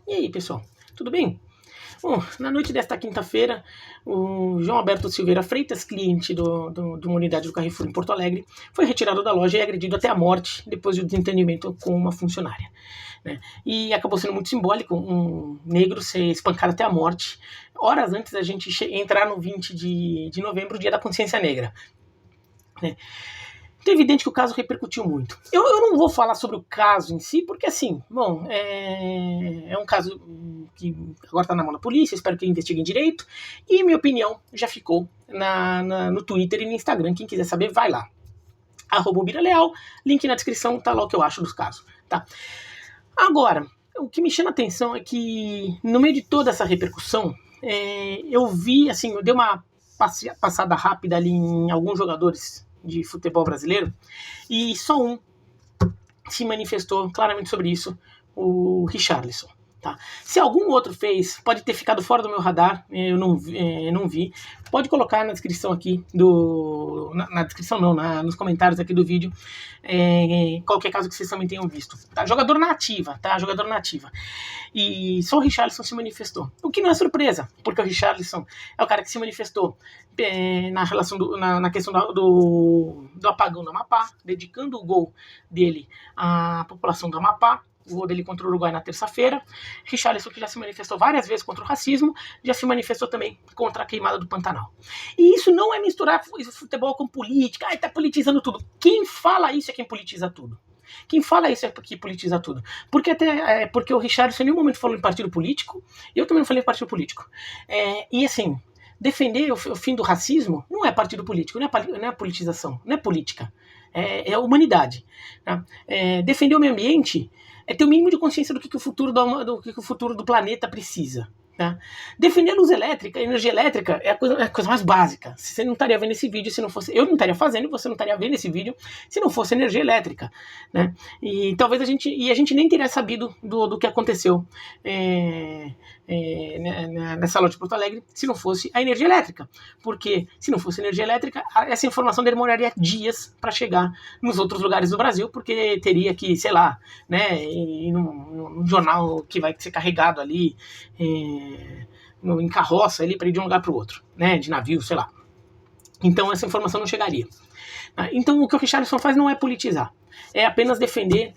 E aí, pessoal, tudo bem? Bom, na noite desta quinta-feira, o João Alberto Silveira Freitas, cliente de uma unidade do Carrefour em Porto Alegre, foi retirado da loja e agredido até a morte depois do desentendimento com uma funcionária, né? E acabou sendo muito simbólico um negro ser espancado até a morte, horas antes da gente entrar no 20 de novembro, dia da consciência negra, né? Então é evidente que o caso repercutiu muito. Eu não vou falar sobre o caso em si, porque assim, bom, é um caso que agora está na mão da polícia, espero que investiguem direito, e minha opinião já ficou no Twitter e no Instagram. Quem quiser saber, vai lá. @BiraLeal, link na descrição, tá lá o que eu acho dos casos, tá? Agora, o que me chama a atenção é que no meio de toda essa repercussão, eu vi, assim, eu dei uma passada rápida ali em alguns jogadores de futebol brasileiro, e só um se manifestou claramente sobre isso, o Richarlison. Tá? Se algum outro fez, pode ter ficado fora do meu radar, eu não vi. Pode colocar na descrição aqui, na descrição não, nos comentários aqui do vídeo, qualquer caso que vocês também tenham visto. Tá? Jogador na ativa, tá? Jogador na ativa. E só o Richarlison se manifestou. O que não é surpresa, porque o Richarlison é o cara que se manifestou na questão do apagão do Amapá, dedicando o gol dele à população do Amapá, o gol dele contra o Uruguai na terça-feira. Richarlison, que já se manifestou várias vezes contra o racismo, já se manifestou também contra a queimada do Pantanal. E isso não é misturar futebol com política, tá politizando tudo. Quem fala isso é quem politiza tudo. Quem fala isso é que politiza tudo. Porque o Richarlison em nenhum momento falou em partido político, eu também não falei em partido político. E assim, defender o fim do racismo não é partido político, não é politização, não é política, é humanidade. Tá? Defender o meio ambiente é ter o mínimo de consciência do que o futuro do planeta precisa. Tá? Defender a luz elétrica, a energia elétrica, é a coisa mais básica. Você não estaria vendo esse vídeo se não fosse. Eu não estaria fazendo, você não estaria vendo esse vídeo se não fosse energia elétrica. Né? E talvez a gente nem teria sabido do que aconteceu nessa loja de Porto Alegre se não fosse a energia elétrica. Porque se não fosse energia elétrica, essa informação demoraria dias para chegar nos outros lugares do Brasil, porque teria que, sei lá, né, ir num jornal que vai ser carregado ali em carroça ali para ir de um lugar para o outro, né, de navio, sei lá. Então essa informação não chegaria. Então o que o Richarlison faz não é politizar, é apenas defender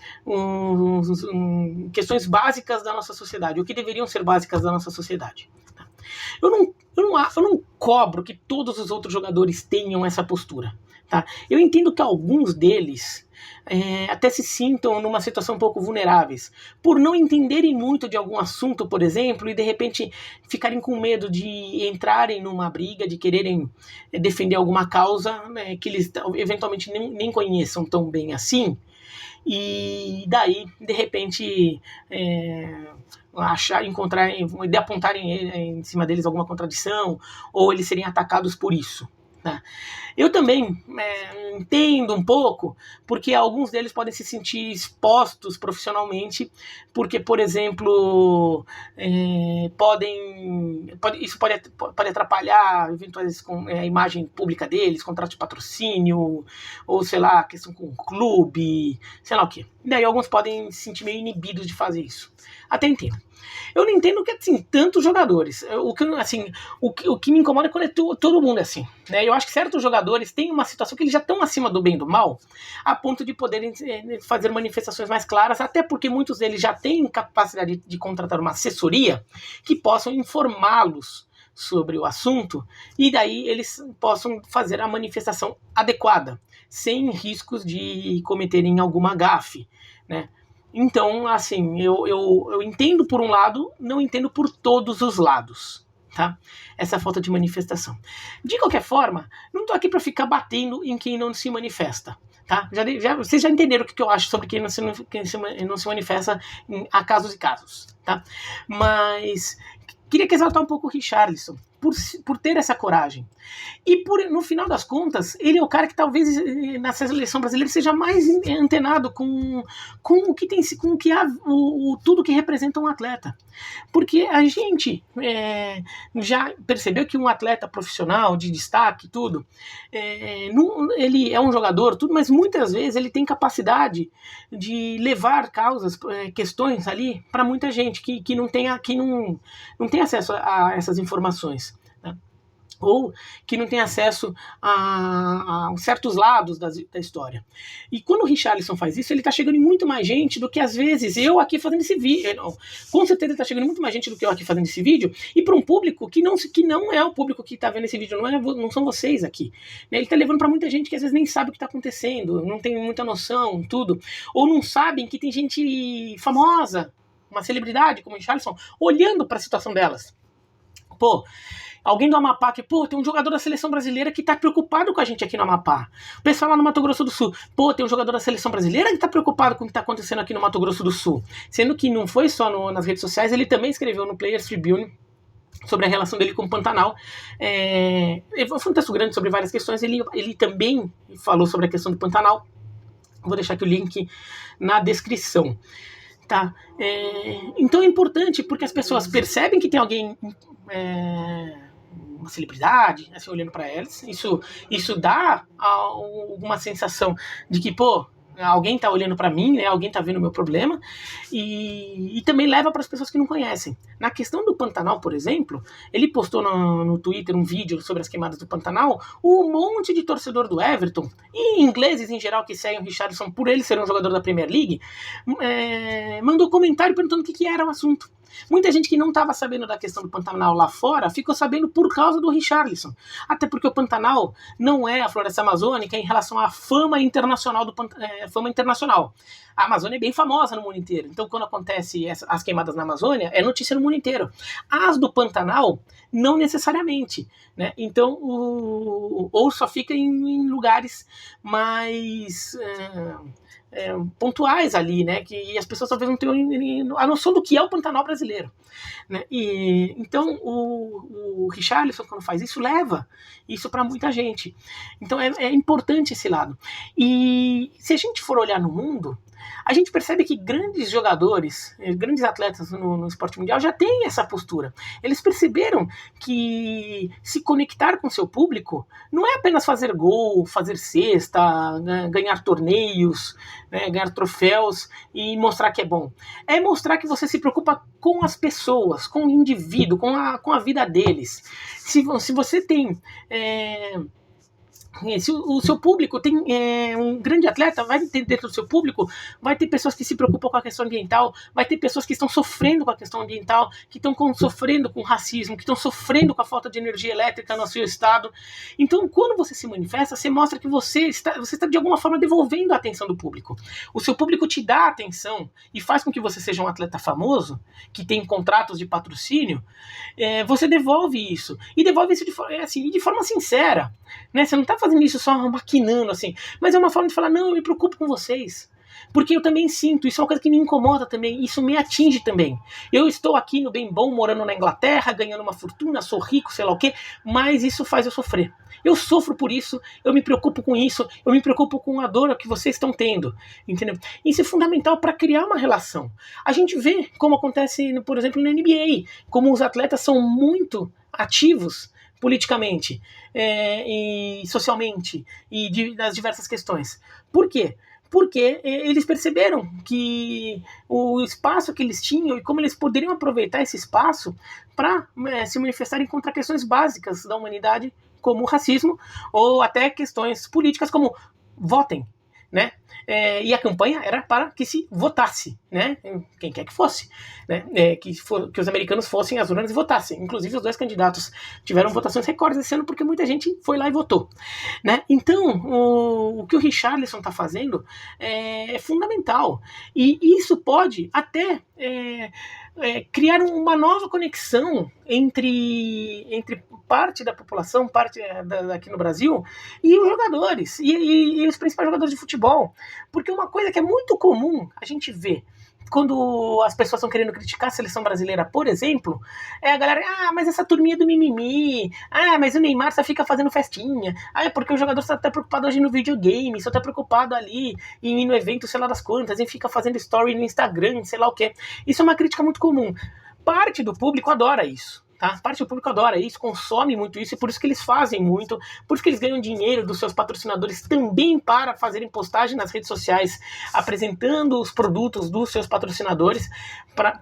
questões básicas da nossa sociedade, o que deveriam ser básicas da nossa sociedade. Eu não cobro que todos os outros jogadores tenham essa postura. Tá? Eu entendo que alguns deles até se sintam numa situação um pouco vulneráveis, por não entenderem muito de algum assunto, por exemplo, e de repente ficarem com medo de entrarem numa briga, de quererem defender alguma causa, né, que eles eventualmente nem conheçam tão bem assim, e daí, de repente, apontarem em cima deles alguma contradição, ou eles serem atacados por isso. Tá? Eu também entendo um pouco, porque alguns deles podem se sentir expostos profissionalmente, porque, por exemplo, isso pode atrapalhar eventuais a imagem pública deles, contrato de patrocínio, ou sei lá, questão com o clube, sei lá o quê. E daí alguns podem se sentir meio inibidos de fazer isso. Até entendo. Eu não entendo que, assim, tantos jogadores. O que me incomoda é quando todo mundo é assim. Né? Eu acho que certos jogadores têm uma situação que eles já estão acima do bem e do mal, a ponto de poderem fazer manifestações mais claras, até porque muitos deles já têm capacidade de contratar uma assessoria que possam informá-los sobre o assunto, e daí eles possam fazer a manifestação adequada, sem riscos de cometerem alguma gafe, né? Então, assim, eu entendo por um lado, não entendo por todos os lados, tá? Essa falta de manifestação. De qualquer forma, não estou aqui para ficar batendo em quem não se manifesta, tá? Vocês já entenderam o que eu acho sobre quem não se manifesta há casos e casos, tá? Mas queria exaltar um pouco o Richarlison, por ter essa coragem. E no final das contas, ele é o cara que talvez na seleção brasileira seja mais antenado com o que tem, com o que há, tudo que representa um atleta. Porque a gente já percebeu que um atleta profissional de destaque, tudo, ele é um jogador, tudo, mas muitas vezes ele tem capacidade de levar causas, questões ali para muita gente que não tem acesso a essas informações, né? Ou que não tem acesso a certos lados da história. E quando o Richarlison faz isso, ele está chegando em muito mais gente do que, às vezes, eu aqui fazendo esse vídeo. Com certeza ele está chegando em muito mais gente do que eu aqui fazendo esse vídeo, e para um público que não é o público que está vendo esse vídeo, não são vocês aqui. Ele está levando para muita gente que às vezes nem sabe o que está acontecendo, não tem muita noção, tudo. Ou não sabem que tem gente famosa, uma celebridade como o Richarlison, olhando para a situação delas. Pô, alguém do Amapá que, tem um jogador da seleção brasileira que tá preocupado com a gente aqui no Amapá. O pessoal lá no Mato Grosso do Sul, tem um jogador da seleção brasileira que tá preocupado com o que tá acontecendo aqui no Mato Grosso do Sul. Sendo que não foi só nas redes sociais, ele também escreveu no Players Tribune sobre a relação dele com o Pantanal. Foi um texto grande sobre várias questões, ele também falou sobre a questão do Pantanal. Vou deixar aqui o link na descrição. Tá? Então é importante porque as pessoas percebem que tem alguém, uma celebridade, assim, olhando para elas. Isso dá uma sensação de que, alguém tá olhando para mim, né? Alguém tá vendo o meu problema, e também leva para as pessoas que não conhecem. Na questão do Pantanal, por exemplo, ele postou no Twitter um vídeo sobre as queimadas do Pantanal. Um monte de torcedor do Everton, e ingleses em geral que seguem o Richarlison por ele ser um jogador da Premier League, mandou comentário perguntando o que era o assunto. Muita gente que não estava sabendo da questão do Pantanal lá fora ficou sabendo por causa do Richarlison. Até porque o Pantanal não é a floresta amazônica em relação à fama internacional fama internacional. A Amazônia é bem famosa no mundo inteiro. Então, quando acontece as queimadas na Amazônia, é notícia no mundo inteiro. As do Pantanal, não necessariamente, né? Então, ou só fica em lugares mais pontuais ali, né? Que as pessoas talvez não tenham a noção do que é o Pantanal brasileiro, né? E então o Richarlison, quando faz isso, leva isso para muita gente. Então é importante esse lado. E se a gente for olhar no mundo, a gente percebe que grandes jogadores, grandes atletas no esporte mundial já têm essa postura. Eles perceberam que se conectar com seu público não é apenas fazer gol, fazer cesta, né, ganhar torneios, né, ganhar troféus e mostrar que é bom. É mostrar que você se preocupa com as pessoas, com o indivíduo, com a vida deles. Se você tem... se o seu público tem um grande atleta, vai ter dentro do seu público, vai ter pessoas que se preocupam com a questão ambiental, vai ter pessoas que estão sofrendo com a questão ambiental, que estão sofrendo com racismo, que estão sofrendo com a falta de energia elétrica no seu estado. Então, quando você se manifesta, você mostra que você está de alguma forma devolvendo a atenção do público. O seu público te dá atenção e faz com que você seja um atleta famoso, que tem contratos de patrocínio. Você devolve isso. E devolve isso de forma sincera, né? Você não está fazendo isso só maquinando, assim, mas é uma forma de falar, não, eu me preocupo com vocês, porque eu também sinto, isso é uma coisa que me incomoda também, isso me atinge também. Eu estou aqui no bem bom, morando na Inglaterra, ganhando uma fortuna, sou rico, sei lá o quê, mas isso faz eu sofrer. Eu sofro por isso, eu me preocupo com isso, eu me preocupo com a dor que vocês estão tendo, entendeu? Isso é fundamental para criar uma relação. A gente vê como acontece, por exemplo, na NBA, como os atletas são muito ativos politicamente e socialmente e das diversas questões. Por quê? Porque eles perceberam que o espaço que eles tinham e como eles poderiam aproveitar esse espaço para se manifestarem contra questões básicas da humanidade, como o racismo, ou até questões políticas como votem, né? E a campanha era para que se votasse, né? Quem quer que fosse, né? Que os americanos fossem às urnas e votassem. Inclusive, os dois candidatos tiveram votações recordes esse ano porque muita gente foi lá e votou, né? Então, o que o Richarlison está fazendo é fundamental. E isso pode até criar uma nova conexão entre parte da população, parte aqui no Brasil, e os jogadores, e os principais jogadores de futebol. Porque uma coisa que é muito comum a gente ver, quando as pessoas estão querendo criticar a seleção brasileira, por exemplo, a galera, mas essa turminha do mimimi, mas o Neymar só fica fazendo festinha, é porque o jogador só tá preocupado hoje no videogame, só tá preocupado ali em ir no evento, sei lá das quantas, e fica fazendo story no Instagram, sei lá o quê. Isso é uma crítica muito comum. Parte do público adora isso. Tá? Parte do público adora isso, consome muito isso, e por isso que eles fazem muito, por isso que eles ganham dinheiro dos seus patrocinadores também para fazerem postagem nas redes sociais, apresentando os produtos dos seus patrocinadores,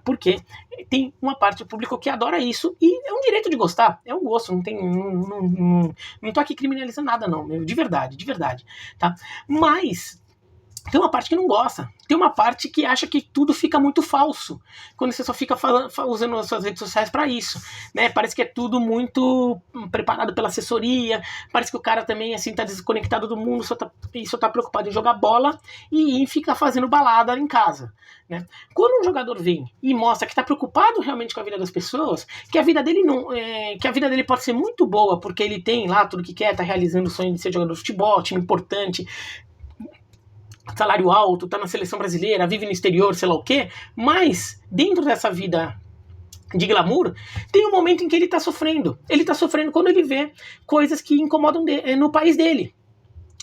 porque tem uma parte do público que adora isso, e é um direito de gostar, é um gosto, não tô aqui criminalizando nada não, de verdade, tá? Mas tem uma parte que não gosta. Tem uma parte que acha que tudo fica muito falso quando você só fica usando as suas redes sociais para isso, né? Parece que é tudo muito preparado pela assessoria, parece que o cara também assim tá desconectado do mundo, só tá preocupado em jogar bola e em ficar fazendo balada em casa, né? Quando um jogador vem e mostra que tá preocupado realmente com a vida das pessoas, que a vida dele que a vida dele pode ser muito boa porque ele tem lá tudo que quer, tá realizando o sonho de ser jogador de futebol, time importante, salário alto, tá na seleção brasileira, vive no exterior, sei lá o quê, mas dentro dessa vida de glamour, tem um momento em que ele tá sofrendo. Ele tá sofrendo quando ele vê coisas que incomodam no país dele.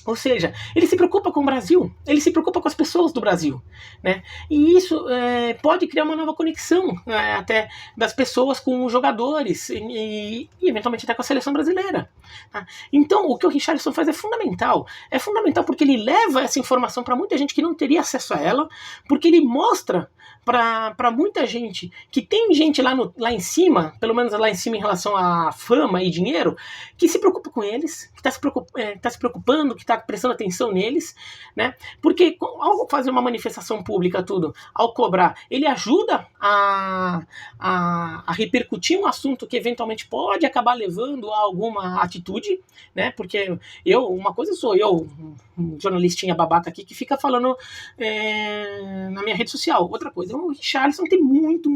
Ou seja, ele se preocupa com o Brasil, ele se preocupa com as pessoas do Brasil, né? E isso pode criar uma nova conexão até das pessoas com os jogadores e eventualmente até com a seleção brasileira. Tá? Então, o que o Richarlison faz é fundamental porque ele leva essa informação para muita gente que não teria acesso a ela, porque ele mostra para muita gente que tem gente lá em cima, pelo menos lá em cima em relação à fama e dinheiro, que se preocupa com eles, que tá se preocupando, que está prestando atenção neles, né? Porque ao fazer uma manifestação pública, ao cobrar, ele ajuda a repercutir um assunto que eventualmente pode acabar levando a alguma atitude, né? Porque uma coisa sou eu, um jornalistinha babaca aqui que fica falando na minha rede social. Outra coisa, o Richarlison tem muito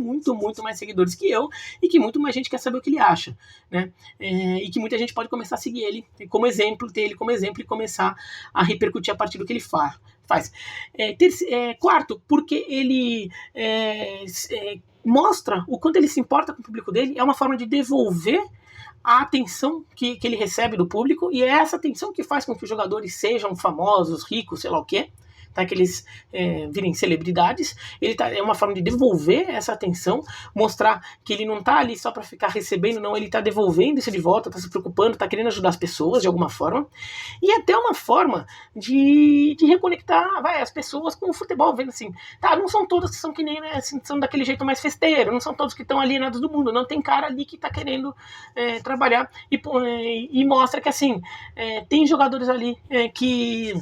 mais seguidores que eu e que muito mais gente quer saber o que ele acha, né? E que muita gente pode começar a seguir ele como exemplo, ter ele como exemplo e começar a repercutir a partir do que ele faz. Quarto, porque ele mostra o quanto ele se importa com o público dele, é uma forma de devolver a atenção que ele recebe do público, e é essa atenção que faz com que os jogadores sejam famosos, ricos, sei lá o quê, tá? Que eles virem celebridades. É uma forma de devolver essa atenção, mostrar que ele não tá ali só para ficar recebendo, não, ele tá devolvendo isso de volta, tá se preocupando, tá querendo ajudar as pessoas de alguma forma, e até uma forma de reconectar as pessoas com o futebol, vendo assim, tá, não são todos que são que nem, né, assim, são daquele jeito mais festeiro, não são todos que estão alienados do mundo, não, tem cara ali que tá querendo trabalhar e mostra que assim, tem jogadores ali que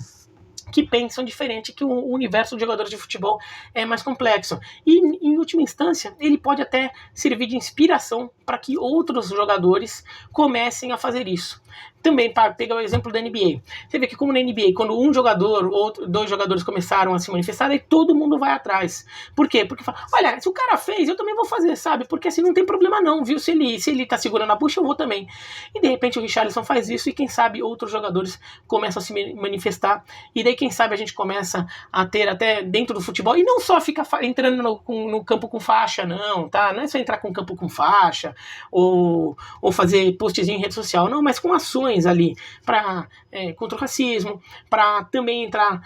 pensam diferente, que o universo de jogadores de futebol é mais complexo. E, em última instância, ele pode até servir de inspiração para que outros jogadores comecem a fazer isso. Também, para pegar o exemplo da NBA. Você vê que como na NBA, quando um jogador ou dois jogadores começaram a se manifestar, aí todo mundo vai atrás. Por quê? Porque fala, olha, se o cara fez, eu também vou fazer, sabe? Porque assim não tem problema não, viu? Se ele tá segurando a bucha, eu vou também. E de repente o Richarlison faz isso e quem sabe outros jogadores começam a se manifestar. E daí quem sabe a gente começa a ter até dentro do futebol, e não só fica entrando no campo com faixa, não, tá? Não é só entrar com campo com faixa ou fazer postzinho em rede social, não, mas com ações ali contra o racismo, para também entrar,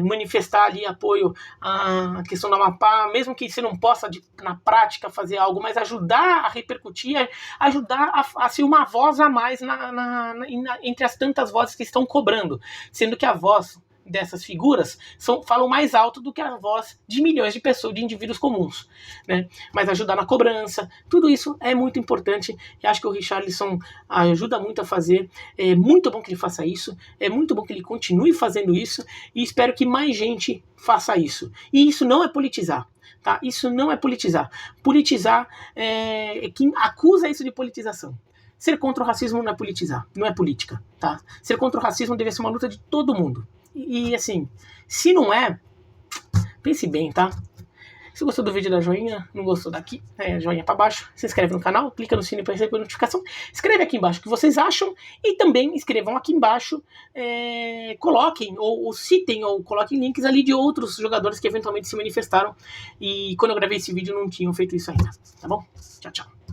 manifestar ali apoio à questão da Amapá, mesmo que você não possa na prática fazer algo, mas ajudar a repercutir, ajudar a ser uma voz a mais entre as tantas vozes que estão cobrando, sendo que a voz dessas figuras falam mais alto do que a voz de milhões de pessoas, de indivíduos comuns, né? Mas ajudar na cobrança, tudo isso é muito importante, e acho que o Richarlison ajuda muito a fazer. É muito bom que ele faça isso, é muito bom que ele continue fazendo isso, e espero que mais gente faça isso. E isso não é politizar. Tá? Isso não é politizar. Politizar quem acusa isso de politização. Ser contra o racismo não é politizar, não é política. Tá? Ser contra o racismo deve ser uma luta de todo mundo. E assim, se não é, pense bem, tá? Se gostou do vídeo, dá joinha. Não gostou, daqui, joinha pra baixo. Se inscreve no canal, clica no sininho para receber notificação. Escreve aqui embaixo o que vocês acham. E também escrevam aqui embaixo, coloquem, ou citem, ou coloquem links ali de outros jogadores que eventualmente se manifestaram. E quando eu gravei esse vídeo não tinham feito isso ainda. Tá bom? Tchau, tchau.